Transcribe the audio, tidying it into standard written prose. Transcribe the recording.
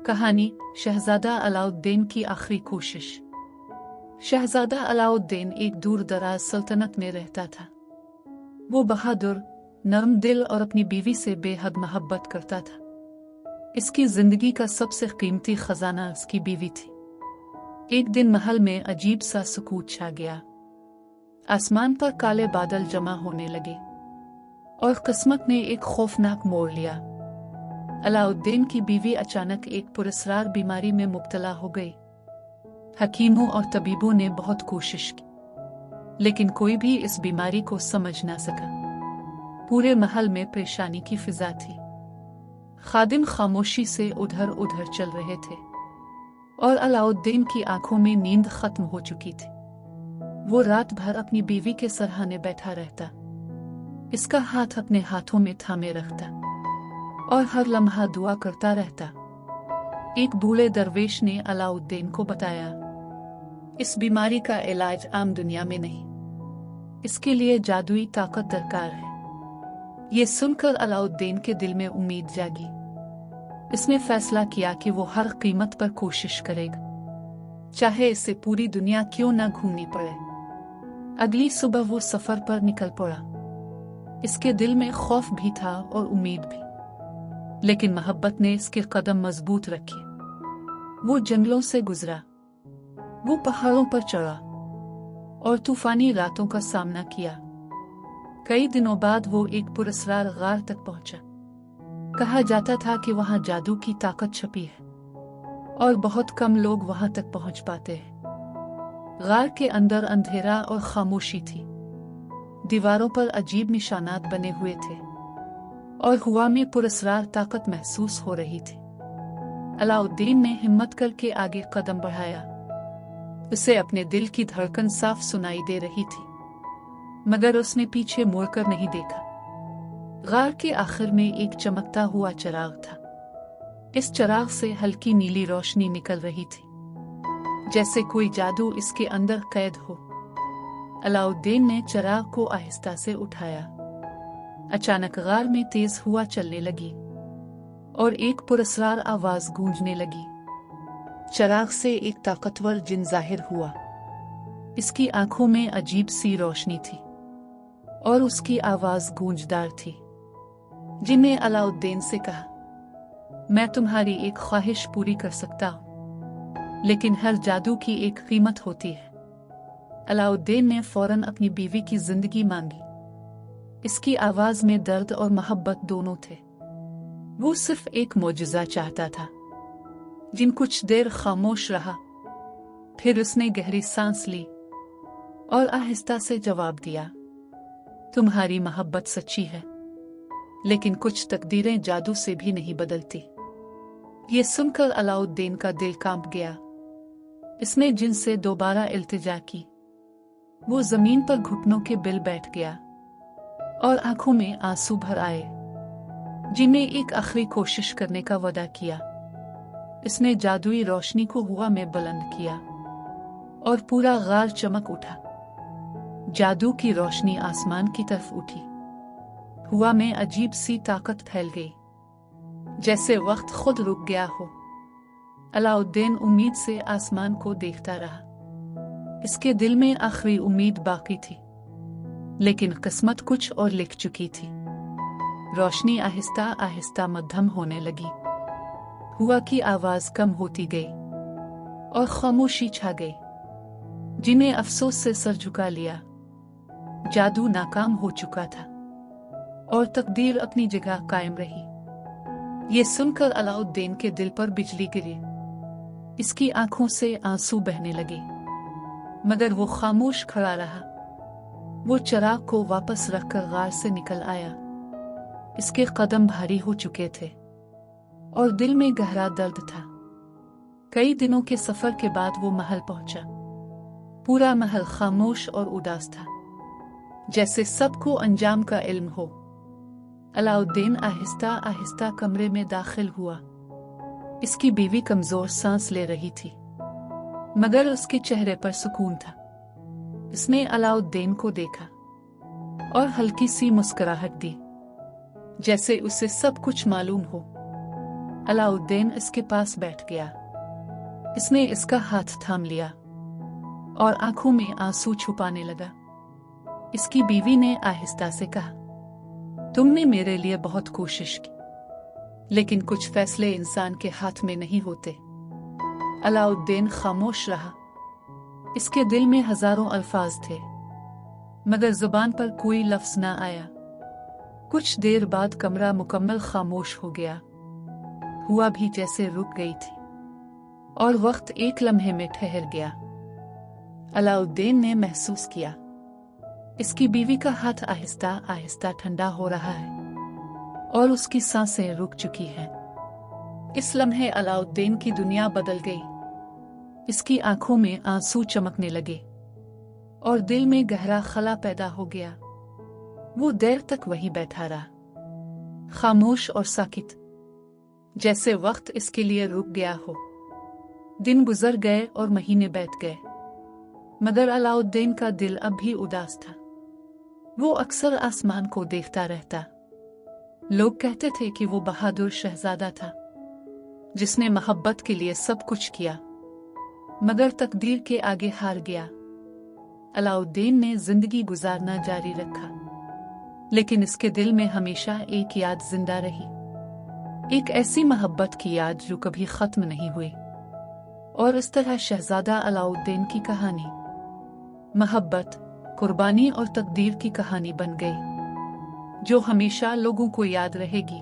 कहानी शहजादा अलाउद्दीन की आखिरी कोशिश। शहजादा अलाउद्दीन एक दूर दराज सल्तनत में रहता था। वो बहादुर, नरम दिल और अपनी बीवी से बेहद मोहब्बत करता था। इसकी जिंदगी का सबसे कीमती खजाना उसकी बीवी थी। एक दिन महल में अजीब सा सुकूत छा गया। आसमान पर काले बादल जमा होने लगे और किस्मत ने एक खौफनाक मोड़ लिया। अलाउद्दीन की बीवी अचानक एक पुरस्कार बीमारी में मुब्तला हो गई। हकीमों और तबीबों ने बहुत कोशिश की, लेकिन कोई भी इस बीमारी को समझ ना सका। पूरे महल में परेशानी की फिजा थी। खादिम खामोशी से उधर उधर चल रहे थे और अलाउद्दीन की आंखों में नींद खत्म हो चुकी थी। वो रात भर अपनी बीवी के सरहाने बैठा रहता, इसका हाथ अपने हाथों में थामे रखता और हर लम्हा दुआ करता रहता। एक बूढ़े दरवेश ने अलाउद्दीन को बताया, इस बीमारी का इलाज आम दुनिया में नहीं, इसके लिए जादुई ताकत दरकार है। ये सुनकर अलाउद्दीन के दिल में उम्मीद जागी। इसने फैसला किया कि वो हर कीमत पर कोशिश करेगा, चाहे इससे पूरी दुनिया क्यों न घूमनी पड़े। अगली सुबह वो सफर पर निकल पड़ा। इसके दिल में खौफ भी था और उम्मीद भी, लेकिन मोहब्बत ने इसके कदम मजबूत रखे। वो जंगलों से गुजरा, वो पहाड़ों पर चढ़ा और तूफानी रातों का सामना किया। कई दिनों बाद वो एक पुरस्कार गार तक पहुंचा। कहा जाता था कि वहां जादू की ताकत छुपी है और बहुत कम लोग वहां तक पहुंच पाते हैं। गार के अंदर अंधेरा और खामोशी थी। दीवारों पर अजीब निशानात बने हुए थे और हवा में पुरस्कार ताकत महसूस हो रही थी। अलाउद्दीन ने हिम्मत करके आगे कदम बढ़ाया। उसे अपने दिल की धड़कन साफ सुनाई दे रही थी, मगर उसने पीछे मुड़कर नहीं देखा। गार के आखिर में एक चमकता हुआ चिराग था। इस चिराग से हल्की नीली रोशनी निकल रही थी, जैसे कोई जादू इसके अंदर कैद हो। अलाउद्दीन ने चिराग को आहिस्ता से उठाया। अचानक गार में तेज हवा चलने लगी और एक पुरस्कार आवाज गूंजने लगी। चिराग से एक ताकतवर जिन जाहिर हुआ। इसकी आंखों में अजीब सी रोशनी थी और उसकी आवाज गूंजदार थी। जिन ने अलाउद्दीन से कहा, मैं तुम्हारी एक ख्वाहिश पूरी कर सकता हूं, लेकिन हर जादू की एक कीमत होती है। अलाउद्दीन ने फौरन अपनी बीवी की जिंदगी मांगी। इसकी आवाज में दर्द और मोहब्बत दोनों थे। वो सिर्फ एक मोजज़ा चाहता था। जिन कुछ देर खामोश रहा, फिर उसने गहरी सांस ली और आहिस्ता से जवाब दिया, तुम्हारी मोहब्बत सच्ची है, लेकिन कुछ तकदीरें जादू से भी नहीं बदलती। ये सुनकर अलाउद्दीन का दिल कांप गया। इसने जिन से दोबारा इल्तिजा की। वो जमीन पर घुटनों के बिल बैठ गया और आंखों में आंसू भर आए। जिन्हें एक आखिरी कोशिश करने का वादा किया। इसने जादुई रोशनी को हवा में बुलंद किया और पूरा गार चमक उठा। जादू की रोशनी आसमान की तरफ उठी। हवा में अजीब सी ताकत फैल गई, जैसे वक्त खुद रुक गया हो। अलाउद्दीन उम्मीद से आसमान को देखता रहा। इसके दिल में आखिरी उम्मीद बाकी थी, लेकिन किस्मत कुछ और लिख चुकी थी। रोशनी आहिस्ता आहिस्ता मध्यम होने लगी। हवा की आवाज कम होती गई और खामोशी छा गई। जिन्हें अफसोस से सर झुका लिया। जादू नाकाम हो चुका था और तकदीर अपनी जगह कायम रही। ये सुनकर अलाउद्दीन के दिल पर बिजली गिरी। इसकी आंखों से आंसू बहने लगे, मगर वो खामोश खड़ा रहा। वो चिराग को वापस रखकर गार से निकल आया। इसके कदम भारी हो चुके थे और दिल में गहरा दर्द था। कई दिनों के सफर के बाद वो महल पहुंचा। पूरा महल खामोश और उदास था, जैसे सबको अंजाम का इल्म हो। अलाउद्दीन आहिस्ता आहिस्ता कमरे में दाखिल हुआ। इसकी बीवी कमजोर सांस ले रही थी, मगर उसके चेहरे पर सुकून था। इसने अलाउद्दीन को देखा और हल्की सी मुस्कुराहट दी, जैसे उसे सब कुछ मालूम हो। अलाउद्दीन इसके पास बैठ गया। इसने इसका हाथ थाम लिया और आंखों में आंसू छुपाने लगा। इसकी बीवी ने आहिस्ता से कहा, तुमने मेरे लिए बहुत कोशिश की, लेकिन कुछ फैसले इंसान के हाथ में नहीं होते। अलाउद्दीन खामोश रहा। इसके दिल में हजारों अल्फाज थे, मगर जुबान पर कोई लफ्ज ना आया। कुछ देर बाद कमरा मुकम्मल खामोश हो गया। हुआ भी जैसे रुक गई थी और वक्त एक लम्हे में ठहर गया। अलाउद्दीन ने महसूस किया इसकी बीवी का हाथ आहिस्ता आहिस्ता ठंडा हो रहा है और उसकी सांसें रुक चुकी हैं। इस लम्हे अलाउद्दीन की दुनिया बदल गई। इसकी आंखों में आंसू चमकने लगे और दिल में गहरा खला पैदा हो गया। वो देर तक वहीं बैठा रहा, खामोश और साकित, जैसे वक्त इसके लिए रुक गया हो। दिन गुजर गए और महीने बीत गए, मगर अलाउद्दीन का दिल अब भी उदास था। वो अक्सर आसमान को देखता रहता। लोग कहते थे कि वो बहादुर शहजादा था, जिसने मोहब्बत के लिए सब कुछ किया, मगर तकदीर के आगे हार गया। अलाउद्दीन ने जिंदगी गुजारना जारी रखा, लेकिन इसके दिल में हमेशा एक याद जिंदा रही, एक ऐसी मोहब्बत की याद जो कभी खत्म नहीं हुई। और इस तरह शहजादा अलाउद्दीन की कहानी मोहब्बत, कुर्बानी और तकदीर की कहानी बन गई, जो हमेशा लोगों को याद रहेगी।